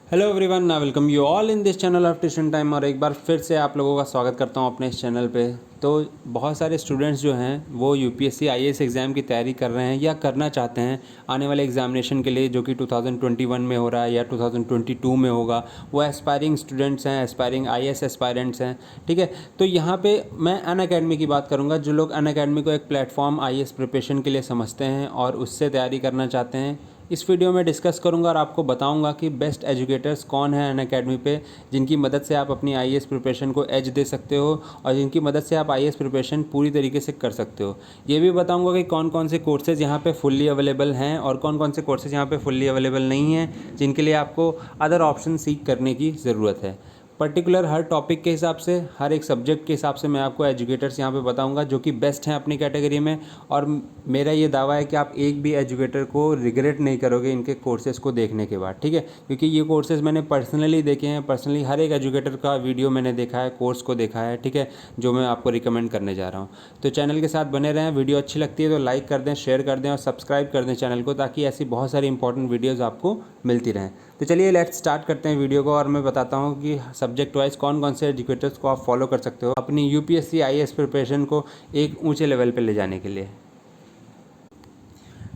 Hello everyone, I welcome you all in this channel of tuition time. और एक बार फिर से आप लोगों का स्वागत करता हूं अपने इस चैनल पे। तो बहुत सारे स्टूडेंट्स जो हैं वो यूपीएससी आईएएस एग्ज़ाम की तैयारी कर रहे हैं या करना चाहते हैं आने वाले एग्जामिनेशन के लिए, जो कि 2021 में हो रहा है या 2022 में होगा। वो एस्पायरिंग स्टूडेंट्स हैं, एस्पायरिंग आईएएस एस्पायरेंट्स हैं। ठीक है, तो यहाँ पे मैं अनअकैडमी की बात करूँगा। जो लोग अनअकैडमी को एक प्लेटफॉर्म आईएएस प्रिपरेशन के लिए समझते हैं और उससे तैयारी करना चाहते हैं, इस वीडियो में डिस्कस करूंगा और आपको बताऊंगा कि बेस्ट एजुकेटर्स कौन हैं अनअकैडमी पे, जिनकी मदद से आप अपनी आईएएस प्रिपरेशन को एज दे सकते हो और जिनकी मदद से आप आईएएस प्रिपरेशन पूरी तरीके से कर सकते हो। ये भी बताऊंगा कि कौन कौन से कोर्सेज़ यहाँ पे फुल्ली अवेलेबल हैं और कौन कौन से कोर्सेज़ यहाँ पे फुल्ली अवेलेबल नहीं हैं, जिनके लिए आपको अदर ऑप्शन सीख करने की ज़रूरत है। पर्टिकुलर हर टॉपिक के हिसाब से, हर एक सब्जेक्ट के हिसाब से मैं आपको एजुकेटर्स यहाँ पे बताऊंगा जो कि बेस्ट हैं अपनी कैटेगरी में। और मेरा ये दावा है कि आप एक भी एजुकेटर को रिग्रेट नहीं करोगे इनके कोर्सेज़ को देखने के बाद। ठीक है, क्योंकि ये कोर्सेज़ मैंने पर्सनली देखे हैं। पर्सनली हर एक एजुकेटर का वीडियो मैंने देखा है, कोर्स को देखा है। ठीक है, जो मैं आपको रिकमेंड करने जा रहा हूँ। तो चैनल के साथ बने रहें। वीडियो अच्छी लगती है तो लाइक कर दें, शेयर कर दें और सब्सक्राइब कर दें चैनल को, ताकि ऐसी बहुत सारी इंपॉर्टेंट वीडियोज़ आपको मिलती रहें। तो चलिए लेट्स स्टार्ट करते हैं वीडियो को और मैं बताता हूँ कि सब्जेक्ट वाइज कौन कौन से एजुकेटर्स को आप फॉलो कर सकते हो अपनी यूपीएससी आईएएस प्रिपरेशन को एक ऊंचे लेवल पे ले जाने के लिए।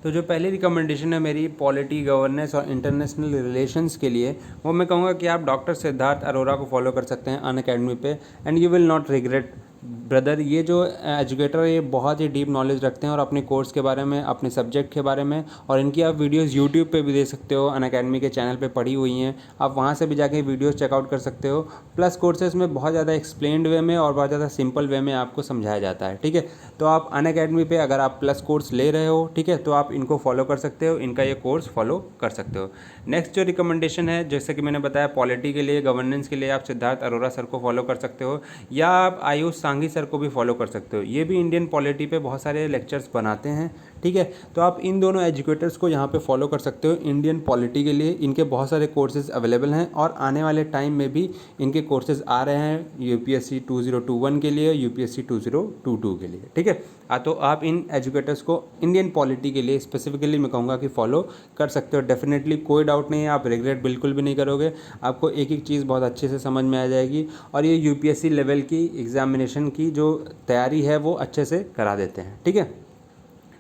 तो जो पहली रिकमेंडेशन है मेरी पॉलिटी, गवर्नेंस और इंटरनेशनल रिलेशंस के लिए, वो मैं कहूँगा कि आप डॉक्टर सिद्धार्थ अरोरा को फॉलो कर सकते हैं अनअकैडमी पे। And you will not regret brother. ये जो एजुकेटर है ये बहुत ही डीप नॉलेज रखते हैं और अपने कोर्स के बारे में, अपने सब्जेक्ट के बारे में, और इनकी आप वीडियोस यूट्यूब पे भी दे सकते हो। अनअकैडमी के चैनल पे पड़ी हुई हैं, आप वहाँ से भी जाके वीडियोस चेकआउट कर सकते हो। प्लस कोर्सेज में बहुत ज़्यादा एक्सप्लेन्ड वे में और बहुत ज़्यादा सिंपल वे में आपको समझाया जाता है। ठीक है, तो आप अनअकैडमी पे अगर आप प्लस कोर्स ले रहे हो, ठीक है, तो आप इनको फॉलो कर सकते हो, इनका ये कोर्स फॉलो कर सकते हो। नेक्स्ट जो रिकमेंडेशन है, जैसे कि मैंने बताया, पॉलिटी के लिए, गवर्नेंस के लिए आप सिद्धार्थ अरोरा सर को फॉलो कर सकते हो, या आप आयुष सांघी सर को भी फॉलो कर सकते हो। ये भी इंडियन पॉलिटी पे बहुत सारे लेक्चर्स बनाते हैं। ठीक है, तो आप इन दोनों एजुकेटर्स को यहाँ पे फॉलो कर सकते हो इंडियन पॉलिटी के लिए। इनके बहुत सारे कोर्सेज अवेलेबल हैं और आने वाले टाइम में भी इनके कोर्सेज आ रहे हैं यूपीएससी 2021 के लिए, यूपीएससी 2022 के लिए। ठीक है, तो आप इन एजुकेटर्स को इंडियन पॉलिटी के लिए स्पेसिफिकली मैं कहूँगा कि फॉलो कर सकते हो। डेफिनेटली कोई डाउट नहीं है, आप रिग्रेट बिल्कुल भी नहीं करोगे। आपको एक एक चीज़ बहुत अच्छे से समझ में आ जाएगी और ये यूपीएससी लेवल की एग्जामिनेशन की जो तैयारी है वो अच्छे से करा देते हैं। ठीक है,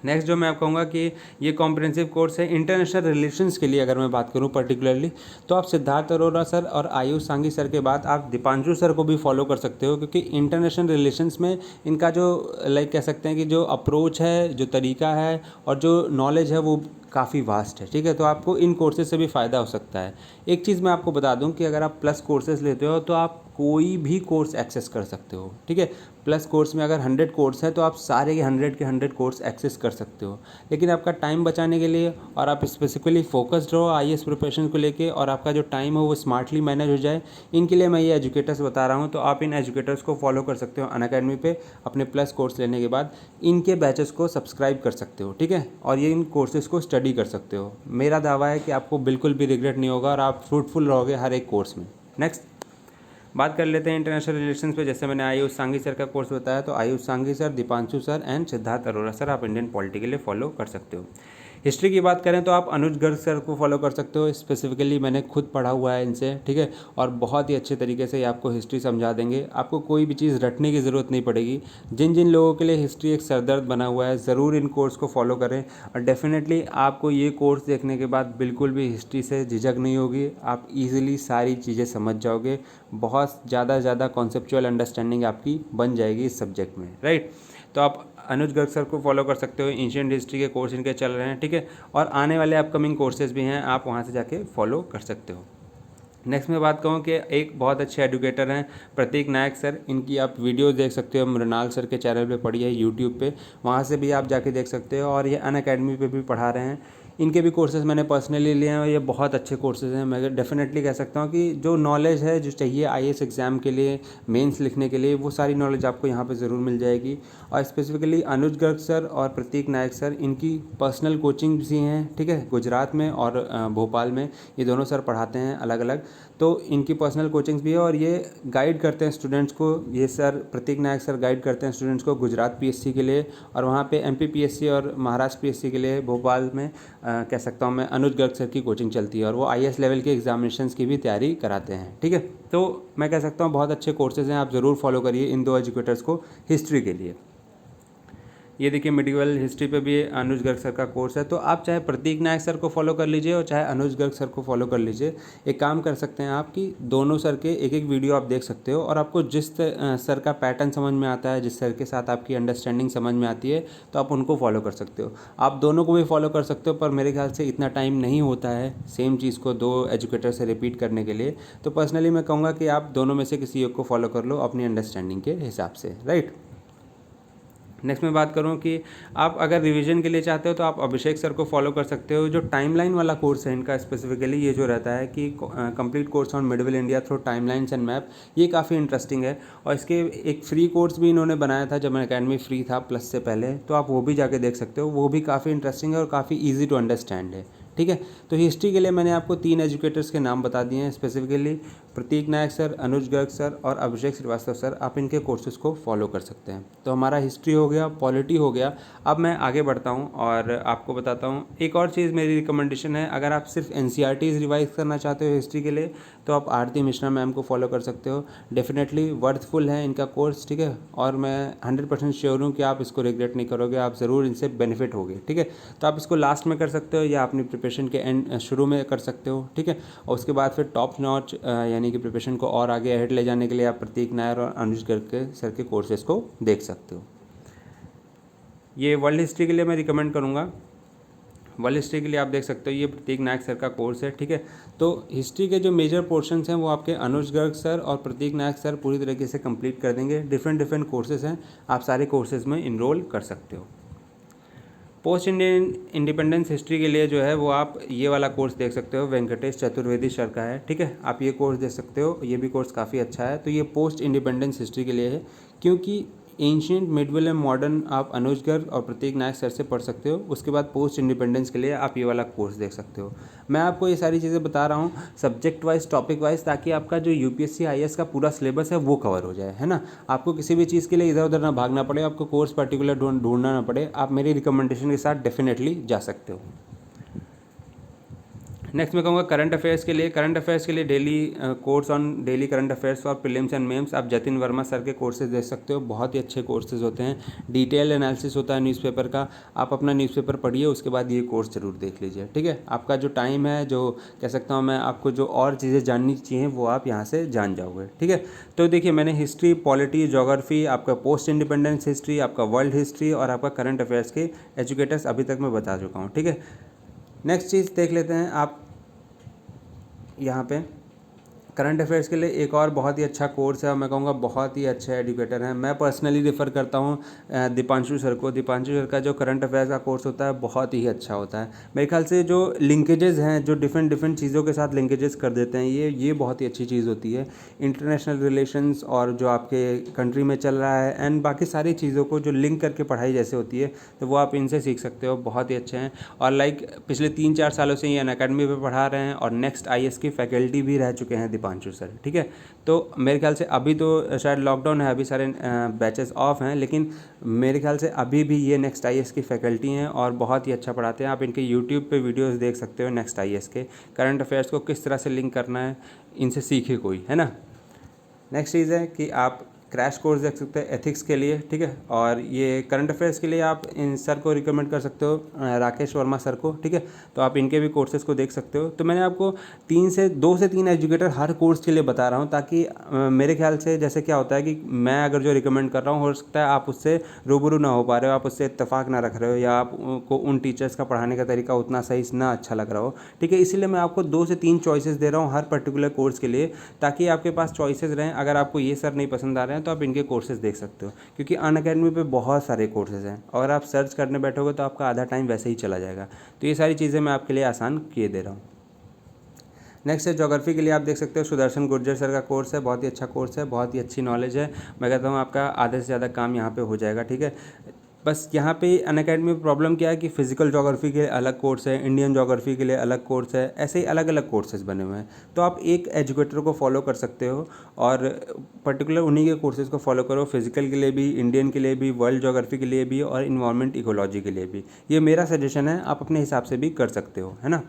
नेक्स्ट जो मैं आपको कहूँगा कि ये कॉम्प्रिहेंसिव कोर्स है इंटरनेशनल रिलेशंस के लिए। अगर मैं बात करूँ पर्टिकुलरली, तो आप सिद्धार्थ अरोरा सर और आयुष सांघी सर के बाद आप दीपांशु सर को भी फॉलो कर सकते हो, क्योंकि इंटरनेशनल रिलेशंस में इनका जो कह सकते हैं कि जो अप्रोच है, जो तरीका है और जो नॉलेज है वो काफ़ी वास्ट है। ठीक है, तो आपको इन कोर्सेज से भी फ़ायदा हो सकता है। एक चीज़ मैं आपको बता दूं कि अगर आप प्लस कोर्सेज लेते हो तो आप कोई भी कोर्स एक्सेस कर सकते हो। ठीक है, प्लस कोर्स में अगर 100 कोर्स है तो आप सारे के 100 कोर्स एक्सेस कर सकते हो। लेकिन आपका टाइम बचाने के लिए और आप स्पेसिफिकली फोकस्ड रहो आईएएस प्रिपरेशन को लेके और आपका जो टाइम हो वो स्मार्टली मैनेज हो जाए, इनके लिए मैं ये एजुकेटर्स बता रहा हूँ। तो आप इन एजुकेटर्स को फॉलो कर सकते हो अनअकैडमी पे। अपने प्लस कोर्स लेने के बाद इनके बैचेस को सब्सक्राइब कर सकते हो। ठीक है, और ये इन कोर्सेज को स्टडी कर सकते हो। मेरा दावा है कि आपको बिल्कुल भी रिग्रेट नहीं होगा और आप फ्रूटफुल रहोगे हर एक कोर्स में। नेक्स्ट बात कर लेते हैं इंटरनेशनल रिलेशंस पे। जैसे मैंने आयुष सांघी सर का कोर्स बताया, तो Ayush Sanghi sir, Deepanshu sir and Siddharth Arora sir आप इंडियन पॉलिटी के लिए फॉलो कर सकते हो। हिस्ट्री की बात करें तो आप अनुज गर्ग सर को फॉलो कर सकते हो। स्पेसिफिकली मैंने खुद पढ़ा हुआ है इनसे। ठीक है, और बहुत ही अच्छे तरीके से ये आपको हिस्ट्री समझा देंगे। आपको कोई भी चीज़ रटने की ज़रूरत नहीं पड़ेगी। जिन जिन लोगों के लिए हिस्ट्री एक सरदर्द बना हुआ है, ज़रूर इन कोर्स को फॉलो करें और डेफिनेटली आपको ये कोर्स देखने के बाद बिल्कुल भी हिस्ट्री से झिझक नहीं होगी। आप ईजिली सारी चीज़ें समझ जाओगे। बहुत ज़्यादा कॉन्सेप्चुअल अंडरस्टैंडिंग आपकी बन जाएगी इस सब्जेक्ट में, राइट। तो आप अनुज गर्ग सर को फॉलो कर सकते हो। एंशिएंट हिस्ट्री के कोर्स इनके चल रहे हैं। ठीक है, और आने वाले अपकमिंग कोर्सेज भी हैं, आप वहाँ से जाके फॉलो कर सकते हो। नेक्स्ट मैं बात कहूँ कि एक बहुत अच्छे एजुकेटर हैं प्रतीक नायक सर। इनकी आप वीडियो देख सकते हो, मृणाल सर के चैनल पे पड़ी है यूट्यूब पे, वहाँ से भी आप जाके देख सकते हो। और ये अनअकैडमी पे भी पढ़ा रहे हैं। इनके भी कोर्सेज़ मैंने पर्सनली लिए हैं और ये बहुत अच्छे कोर्सेज़ हैं। मैं डेफिनेटली कह सकता हूँ कि जो नॉलेज है जो चाहिए आईएएस एग्ज़ाम के लिए, मेंस लिखने के लिए, वो सारी नॉलेज आपको यहाँ पे ज़रूर मिल जाएगी। और स्पेसिफिकली अनुज गर्ग सर और प्रतीक नायक सर, इनकी पर्सनल कोचिंग भी हैं। ठीक है, गुजरात में और भोपाल में ये दोनों सर पढ़ाते हैं अलग अलग। तो इनकी पर्सनल कोचिंग्स भी है और ये गाइड करते हैं स्टूडेंट्स को। ये सर प्रतीक नायक सर गाइड करते हैं स्टूडेंट्स को गुजरात पीएससी के लिए, और वहाँ पे एमपी पीएससी और महाराष्ट्र पीएससी के लिए भोपाल में कह सकता हूँ मैं अनुज गर्ग सर की कोचिंग चलती है और वो IAS लेवल के एग्जामिनेशंस की भी तैयारी कराते हैं। ठीक है, तो मैं कह सकता हूँ बहुत अच्छे कोर्सेज़ हैं, आप ज़रूर फॉलो करिए इन दो एजुकेटर्स को हिस्ट्री के लिए। ये देखिए मेडिकल हिस्ट्री पे भी अनुज गर्ग सर का कोर्स है, तो आप चाहे प्रतीक नायक सर को फॉलो कर लीजिए और चाहे अनुज गर्ग सर को फॉलो कर लीजिए। एक काम कर सकते हैं आप कि दोनों सर के एक एक वीडियो आप देख सकते हो और आपको जिस सर का पैटर्न समझ में आता है, जिस सर के साथ आपकी अंडरस्टैंडिंग समझ में आती है, तो आप उनको फॉलो कर सकते हो। आप दोनों को भी फॉलो कर सकते हो, पर मेरे ख्याल से इतना टाइम नहीं होता है सेम चीज़ को दो एजुकेटर से रिपीट करने के लिए। तो पर्सनली मैं कहूँगा कि आप दोनों में से किसी एक को फॉलो कर लो अपनी अंडरस्टैंडिंग के हिसाब से, राइट। नेक्स्ट मैं बात करूं कि आप अगर रिवीजन के लिए चाहते हो तो आप अभिषेक सर को फॉलो कर सकते हो। जो टाइमलाइन वाला कोर्स है इनका स्पेसिफिकली ये जो रहता है कि complete course on middle India through timelines and map, ये काफ़ी इंटरेस्टिंग है। और इसके एक फ्री कोर्स भी इन्होंने बनाया था जब अकेडमी फ्री था प्लस से पहले, तो आप वो भी जाके देख सकते हो, वो भी काफ़ी इंटरेस्टिंग है और काफ़ी ईजी टू अंडरस्टैंड है। ठीक है, तो हिस्ट्री के लिए मैंने आपको 3 एजुकेटर्स के नाम बता दिए हैं स्पेसिफिकली, प्रतीक नायक सर, अनुज गर्ग सर और अभिषेक श्रीवास्तव सर। आप इनके कोर्सेज को फॉलो कर सकते हैं। तो हमारा हिस्ट्री हो गया, पॉलिटी हो गया। अब मैं आगे बढ़ता हूँ और आपको बताता हूँ एक और चीज़। मेरी रिकमेंडेशन है, अगर आप सिर्फ NCERTs रिवाइज करना चाहते हो हिस्ट्री के लिए तो आप आरती मिश्रा मैम को फॉलो कर सकते हो। डेफिनेटली वर्थफुल है इनका कोर्स, ठीक है, और मैं 100% श्योर हूँ कि आप इसको रिग्रेट नहीं करोगे, आप ज़रूर इनसे बेनिफिट होगे। ठीक है, तो आप इसको लास्ट में कर सकते हो या अपनी प्रिपरेशन के एंड शुरू में कर सकते हो। ठीक है, और उसके बाद फिर टॉप नॉच यानी कि प्रिपरेशन को और आगे अहेड ले जाने के लिए आप प्रतीक नायर और अनुज गर्ग के सर के कोर्सेज को देख सकते हो। ये वर्ल्ड हिस्ट्री के लिए मैं रिकमेंड करूँगा। वर्ल्ड हिस्ट्री के लिए आप देख सकते हो, ये प्रतीक नायक सर का कोर्स है। ठीक है, तो हिस्ट्री के जो मेजर पोर्शंस हैं वो आपके अनुज गर्ग सर और प्रतीक नायक सर पूरी तरीके से कंप्लीट कर देंगे। डिफरेंट कोर्सेज हैं, आप सारे कोर्सेज में इनरोल कर सकते हो। पोस्ट इंडियन इंडिपेंडेंस हिस्ट्री के लिए जो है वो आप ये वाला कोर्स देख सकते हो, वेंकटेश चतुर्वेदी सर का है। ठीक है, आप ये कोर्स देख सकते हो, ये भी कोर्स काफ़ी अच्छा है। तो ये पोस्ट इंडिपेंडेंस हिस्ट्री के लिए है, क्योंकि एंशियंट, मिडवल एंड मॉडर्न आप अनुज गर्ग और प्रतीक नायक सर से पढ़ सकते हो। उसके बाद पोस्ट इंडिपेंडेंस के लिए आप ये वाला कोर्स देख सकते हो। मैं आपको ये सारी चीज़ें बता रहा हूँ सब्जेक्ट वाइज, टॉपिक वाइज, ताकि आपका जो UPSC IAS का पूरा सिलेबस है वो कवर हो जाए, है ना। आपको किसी भी चीज़ के लिए इधर उधर ना भागना पड़े, आपको कोर्स पर्टिकुलर ढूंढना ना पड़े, आप मेरी रिकमेंडेशन के साथ डेफिनेटली जा सकते हो। नेक्स्ट मैं कहूँगा करंट अफेयर्स के लिए। करंट अफेयर्स के लिए daily course on daily current affairs for prelims and mains, आप जतिन वर्मा सर के कोर्सेज देख सकते हो। बहुत ही अच्छे कोर्सेज होते हैं, डिटेल एनालिसिस होता है न्यूज़पेपर का। आप अपना न्यूज़पेपर पढ़िए, उसके बाद ये कोर्स ज़रूर देख लीजिए। ठीक है, आपका जो टाइम है, जो कह सकता हूँ मैं, आपको जो और चीज़ें जाननी चाहिए वो आप यहाँ से जान जाओगे। ठीक है, तो देखिए मैंने हिस्ट्री, पॉलिटी, जोग्राफी, आपका पोस्ट इंडिपेंडेंस हिस्ट्री, आपका वर्ल्ड हिस्ट्री और आपका करंट अफेयर्स के एजुकेटर्स अभी तक मैं बता चुका हूँ। ठीक है, नेक्स्ट चीज़ देख लेते हैं आप यहाँ पे। करंट अफेयर्स के लिए एक और बहुत ही अच्छा कोर्स है और मैं कहूँगा बहुत ही अच्छे एजुकेटर हैं। मैं पर्सनली रेफ़र करता हूँ दीपांशु सर को। दीपांशु सर का जो करंट अफेयर्स का कोर्स होता है बहुत ही अच्छा होता है। मेरे ख्याल से जो लिंकेजेस हैं, जो डिफरेंट चीज़ों के साथ लिंकेजेस कर देते हैं, ये बहुत ही अच्छी चीज़ होती है। इंटरनेशनल रिलेशंस और जो आपके कंट्री में चल रहा है एंड बाकी सारी चीज़ों को जो लिंक करके पढ़ाई जैसे होती है, तो वो आप इनसे सीख सकते हो, बहुत ही अच्छे हैं। और लाइक पिछले 3-4 सालों से ये अनअकैडमी पे पढ़ा रहे हैं और नेक्स्ट IAS की फैकल्टी भी रह चुके हैं दीपांशु सर। ठीक है, तो मेरे ख्याल से अभी तो शायद लॉकडाउन है, अभी सारे बैचेस ऑफ हैं, लेकिन मेरे ख्याल से अभी भी ये नेक्स्ट IAS की फैकल्टी हैं और बहुत ही अच्छा पढ़ाते हैं। आप इनके यूट्यूब पे वीडियोस देख सकते हो नेक्स्ट IAS के, करंट अफेयर्स को किस तरह से लिंक करना है, इनसे सीखे कोई, है ना। नेक्स्ट चीज़ है कि आप क्रैश कोर्स देख सकते हैं एथिक्स के लिए। ठीक है, और ये करंट अफेयर्स के लिए आप इन सर को रिकमेंड कर सकते हो, राकेश वर्मा सर को। ठीक है, तो आप इनके भी कोर्सेज़ को देख सकते हो। तो मैंने आपको 2 से 3 एजुकेटर हर कोर्स के लिए बता रहा हूँ, ताकि मेरे ख्याल से जैसे क्या होता है कि मैं अगर जो रिकमेंड कर रहा हूँ, हो सकता है आप उससे रूबरू ना हो पा रहे हो, आप उससे इत्तेफाक ना रख रहे हो, या आपको उन टीचर्स का पढ़ाने का तरीका उतना सही ना अच्छा लग रहा हो। ठीक है, इसीलिए मैं आपको 2 से 3 चॉइसेस दे रहा हूँ हर पर्टिकुलर कोर्स के लिए, ताकि आपके पास चॉइसेस रहें। अगर आपको ये सर नहीं पसंद आ रहे हैं तो आप इनके कोर्सेज देख सकते हो, क्योंकि अनअकैडमी पे बहुत सारे कोर्सेज हैं और आप सर्च करने बैठोगे तो आपका आधा टाइम वैसे ही चला जाएगा। तो ये सारी चीज़ें मैं आपके लिए आसान किए दे रहा हूँ। नेक्स्ट है ज्योग्राफी के लिए, आप देख सकते हो सुदर्शन गुर्जर सर का कोर्स है, बहुत ही अच्छा कोर्स है, बहुत ही अच्छी नॉलेज है। मैं कहता हूँ आपका आधे से ज़्यादा काम यहाँ पे हो जाएगा। ठीक है, बस यहाँ पे अनअकैडमी में प्रॉब्लम क्या है कि फ़िज़िकल ज्योग्राफी के लिए अलग कोर्स है, इंडियन ज्योग्राफी के लिए अलग कोर्स है, ऐसे ही अलग अलग कोर्सेज़ बने हुए हैं। तो आप एक एजुकेटर को फॉलो कर सकते हो और पर्टिकुलर उन्हीं के कोर्सेज़ को फॉलो करो, फिज़िकल के लिए भी, इंडियन के लिए भी, वर्ल्ड ज्योग्राफी के लिए भी और इन्वायरमेंट इकोलॉजी के लिए भी। ये मेरा सजेशन है, आप अपने हिसाब से भी कर सकते हो, है ना।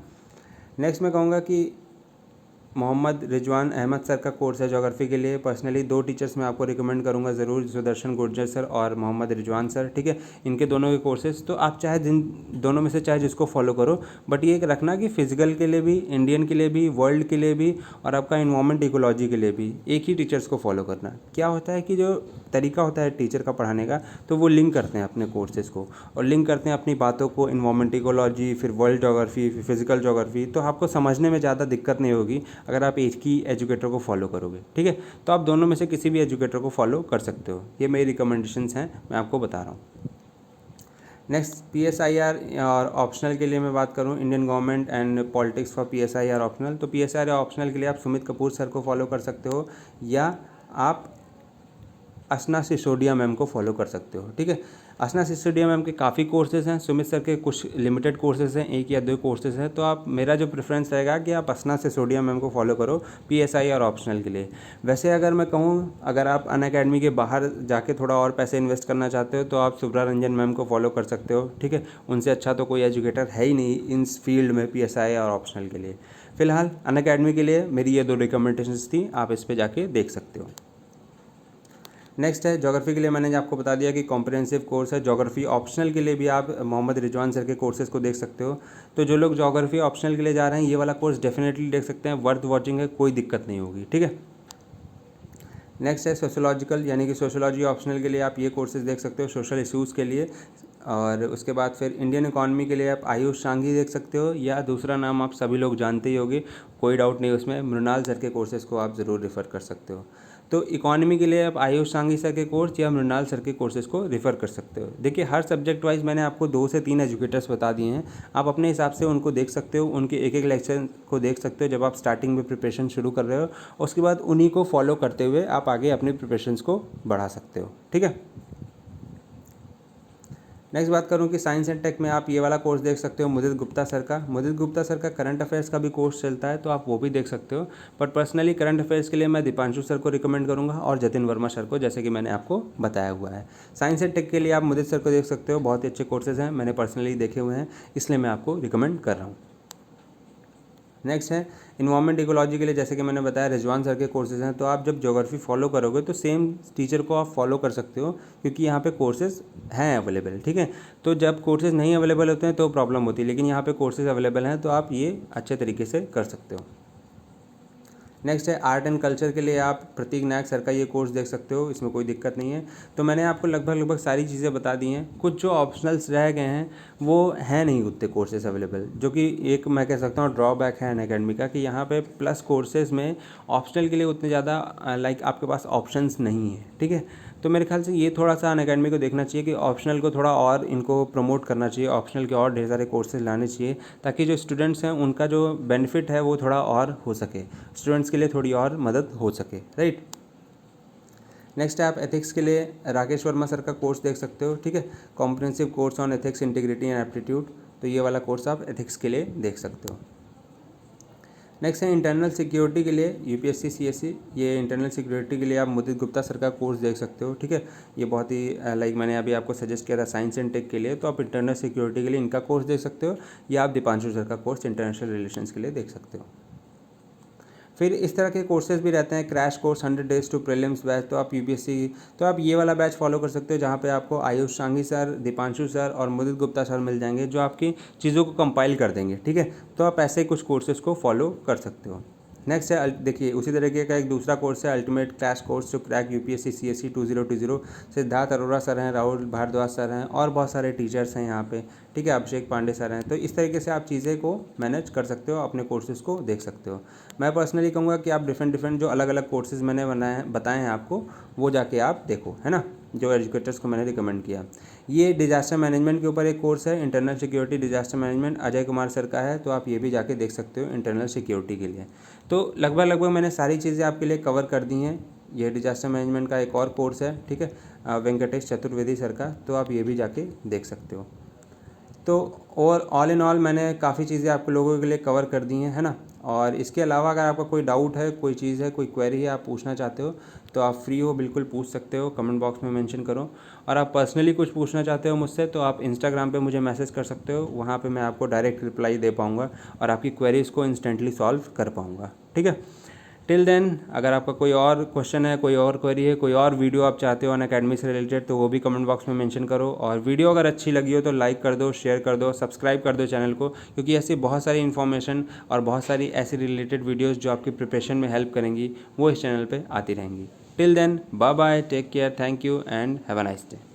नेक्स्ट मैं कहूँगा कि मोहम्मद रिजवान अहमद सर का कोर्स है ज्योग्राफी के लिए। पर्सनली 2 टीचर्स मैं आपको रिकमेंड करूंगा ज़रूर, सुदर्शन गुर्जर सर और मोहम्मद रिजवान सर, ठीक है। इनके दोनों के कोर्सेज़ तो आप चाहे जिन दोनों में से चाहे जिसको फॉलो करो, बट ये एक रखना कि फ़िज़िकल के लिए भी, इंडियन के लिए भी, वर्ल्ड के लिए भी और आपका इन्वायरमेंट इकोलॉजी के लिए भी एक ही टीचर्स को फॉलो करना। क्या होता है कि जो तरीका होता है टीचर का पढ़ाने का, तो वो लिंक करते हैं अपने कोर्सेज़ को और लिंक करते हैं अपनी बातों को, इन्वायरमेंट इकोलॉजी, फिर वर्ल्ड ज्योग्राफी, फिर फिज़िकल ज्योग्राफी। तो आपको समझने में ज़्यादा दिक्कत नहीं होगी अगर आप एक ही एजुकेटर को फॉलो करोगे, ठीक है। तो आप दोनों में से किसी भी एजुकेटर को फॉलो कर सकते हो। ये मेरी रिकमेंडेशंस हैं, मैं आपको बता रहा हूँ। नेक्स्ट PSIR और ऑप्शनल के लिए मैं बात करूँ, Indian government and politics for PSIR optional. तो PSIR ऑप्शनल के लिए आप सुमित कपूर सर को फॉलो कर सकते हो या आप असना सिसोदिया मैम को फॉलो कर सकते हो, ठीक है। असना सिसोदिया मैम के काफ़ी कोर्सेज़ हैं, सुमित सर के कुछ लिमिटेड कोर्सेज़ हैं, 1 या 2 कोर्सेज़ हैं। तो आप, मेरा जो प्रेफरेंस रहेगा कि आप असना सिसोदिया मैम को फॉलो करो PSI और ऑप्शनल के लिए। वैसे अगर मैं कहूँ, अगर आप अनअकैडमी के बाहर जाके थोड़ा और पैसे इन्वेस्ट करना चाहते हो तो आप सुब्रा रंजन मैम को फॉलो कर सकते हो, ठीक है। उनसे अच्छा तो कोई एजुकेटर है ही नहीं इस फील्ड में PSI और ऑप्शनल के लिए। फ़िलहाल अनअकैडमी के लिए मेरी ये 2 रिकमेंडेशंस थी, आप इस पर जाके देख सकते हो। नेक्स्ट है ज्योग्राफी के लिए, मैंने आपको बता दिया कि कॉम्प्रिहेंसिव कोर्स है। ज्योग्राफी ऑप्शनल के लिए भी आप मोहम्मद रिजवान सर के कोर्सेज़ को देख सकते हो। तो जो लोग ज्योग्राफी ऑप्शनल के लिए जा रहे हैं, ये वाला कोर्स डेफिनेटली देख सकते हैं, वर्थ वॉचिंग है, कोई दिक्कत नहीं होगी, ठीक है। नेक्स्ट है सोशोलॉजिकल, यानी कि सोशोलॉजी ऑप्शनल के लिए आप ये कोर्सेज देख सकते हो सोशल इशूज़ के लिए। और उसके बाद फिर इंडियन इकॉनमी के लिए आप आयुष सांघी देख सकते हो, या दूसरा नाम आप सभी लोग जानते ही होंगे, कोई डाउट नहीं उसमें, मृणाल सर के कोर्सेज़ को आप ज़रूर रेफ़र कर सकते हो। तो इकॉनमी के लिए आप आयुष सांघी सर के कोर्स या मृणाल सर के कोर्सेज़ को रेफ़र कर सकते हो। देखिए, हर सब्जेक्ट वाइज मैंने आपको 2 से 3 एजुकेटर्स बता दिए हैं, आप अपने हिसाब से उनको देख सकते हो, उनके एक एक लेक्चर को देख सकते हो जब आप स्टार्टिंग में प्रिपरेशन शुरू कर रहे हो। उसके बाद उन्हीं को फॉलो करते हुए आप आगे अपनी प्रिपरेशंस को बढ़ा सकते हो, ठीक है। नेक्स्ट बात करूं कि साइंस एंड टेक में आप ये वाला कोर्स देख सकते हो मुदित गुप्ता सर का। मुदित गुप्ता सर का करंट अफेयर्स का भी कोर्स चलता है, तो आप वो भी देख सकते हो। बट पर्सनली करंट अफेयर्स के लिए मैं दीपांशु सर को रिकमेंड करूंगा और जतिन वर्मा सर को, जैसे कि मैंने आपको बताया हुआ है। साइंस एंड टेक के लिए आप मुदित सर को देख सकते हो, बहुत ही अच्छे कोर्सेज हैं, मैंने पर्सनली देखे हुए हैं, इसलिए मैं आपको रिकमेंड कर रहा हूँ। नेक्स्ट है इन्वायरमेंट इकोलॉजी के लिए, जैसे कि मैंने बताया रिजवान सर के कोर्सेज़ हैं। तो आप जब ज्योग्राफी फॉलो करोगे तो सेम टीचर को आप फॉलो कर सकते हो, क्योंकि यहाँ पे कोर्सेज़ हैं अवेलेबल, ठीक है। तो जब कोर्सेज़ नहीं अवेलेबल होते हैं तो प्रॉब्लम होती है, लेकिन यहाँ पे कोर्सेज़ अवेलेबल हैं, तो आप ये अच्छे तरीके से कर सकते हो। नेक्स्ट है आर्ट एंड कल्चर के लिए आप प्रतीक नायक सर का ये कोर्स देख सकते हो, इसमें कोई दिक्कत नहीं है। तो मैंने आपको लगभग सारी चीज़ें बता दी हैं। कुछ जो ऑप्शनल्स रह गए हैं वो हैं नहीं उतने कोर्सेज अवेलेबल, जो कि एक मैं कह सकता हूँ ड्रॉबैक है अनअकैडमी का, कि यहाँ पे प्लस कोर्सेज में ऑप्शनल के लिए उतने ज़्यादा लाइक आपके पास ऑप्शंस नहीं है, ठीक है। तो मेरे ख्याल से ये थोड़ा सा अनअकैडमी को देखना चाहिए कि ऑप्शनल को थोड़ा और इनको प्रमोट करना चाहिए, ऑप्शनल के और ढेर सारे कोर्सेज लाने चाहिए, ताकि जो स्टूडेंट्स हैं उनका जो बेनिफिट है वो थोड़ा और हो सके, स्टूडेंट्स के लिए थोड़ी और मदद हो सके, राइट। नेक्स्ट है आप एथिक्स के लिए राकेश वर्मा सर का कोर्स देख सकते हो, ठीक है। Comprehensive course on ethics, integrity and aptitude, तो ये वाला कोर्स आप एथिक्स के लिए देख सकते हो। नेक्स्ट है इंटरनल सिक्योरिटी के लिए UPSC CSE, ये इंटरनल सिक्योरिटी के लिए आप मुदित गुप्ता सर का कोर्स देख सकते हो, ठीक है। ये बहुत ही लाइक मैंने अभी आपको सजेस्ट किया था साइंस एंड टेक के लिए, तो आप इंटरनल सिक्योरिटी के लिए इनका कोर्स देख सकते हो, या आप दीपांशु सर का कोर्स इंटरनेशनल रिलेशंस के लिए देख सकते हो। फिर इस तरह के कोर्सेज भी रहते हैं, crash course 100 days to prelims batch, तो आप UPSC, तो आप ये वाला बैच फॉलो कर सकते हो, जहाँ पे आपको आयुष सांघी सर, दीपांशु सर और मुदित गुप्ता सर मिल जाएंगे, जो आपकी चीज़ों को कंपाइल कर देंगे, ठीक है। तो आप ऐसे कुछ कोर्सेज को फॉलो कर सकते हो। नेक्स्ट है देखिए उसी तरीके का एक दूसरा कोर्स है ultimate crash course to crack UPSC CSE 2020। Siddharth Arora sir हैं, राहुल भारद्वाज सर हैं और बहुत सारे टीचर्स हैं यहाँ पे, ठीक है, अभिषेक पांडे सर हैं। तो इस तरीके से आप चीज़ें को मैनेज कर सकते हो, अपने कोर्सेज़ को देख सकते हो। मैं पर्सनली कहूँगा कि आप डिफरेंट जो अलग अलग कोर्सेज़ मैंने बताए हैं आपको, वो जाके आप देखो, है ना, जो एजुकेटर्स को मैंने रिकमेंड किया। ये डिजास्टर मैनेजमेंट के ऊपर एक कोर्स है, internal security disaster management, Ajay Kumar sir का है, तो आप ये भी जाके देख सकते हो इंटरनल सिक्योरिटी के लिए। तो लगभग मैंने सारी चीज़ें आपके लिए कवर कर दी हैं। ये डिजास्टर मैनेजमेंट का एक और कोर्स है, ठीक है, वेंकटेश चतुर्वेदी सर का, तो आप ये भी जाके देख सकते हो। तो और ऑल इन ऑल मैंने काफ़ी चीज़ें आपको लोगों के लिए कवर कर दी हैं, है ना। और इसके अलावा अगर आपका कोई डाउट है, कोई चीज़ है, कोई क्वेरी है, आप पूछना चाहते हो तो आप फ्री हो, बिल्कुल पूछ सकते हो, कमेंट बॉक्स में मेंशन करो। और आप पर्सनली कुछ पूछना चाहते हो मुझसे तो आप इंस्टाग्राम पे मुझे मैसेज कर सकते हो, वहाँ पे मैं आपको डायरेक्ट रिप्लाई दे पाऊँगा और आपकी क्वेरीज़ को इंस्टेंटली सॉल्व कर पाऊँगा, ठीक है। टिल देन अगर आपका कोई और क्वेश्चन है, कोई और क्वेरी है, कोई और वीडियो आप चाहते हो अनअकैडमी से रिलेटेड, तो वो भी कमेंट बॉक्स में मेंशन करो। और वीडियो अगर अच्छी लगी हो तो लाइक कर दो, शेयर कर दो, सब्सक्राइब कर दो चैनल को, क्योंकि ऐसी बहुत सारी इन्फॉर्मेशन और बहुत सारी ऐसी रिलेटेड वीडियोज़ जो आपकी प्रिपरेशन में हेल्प करेंगी वो इस चैनल पर आती रहेंगी। Till then bye bye, take care, thank you and have a nice day.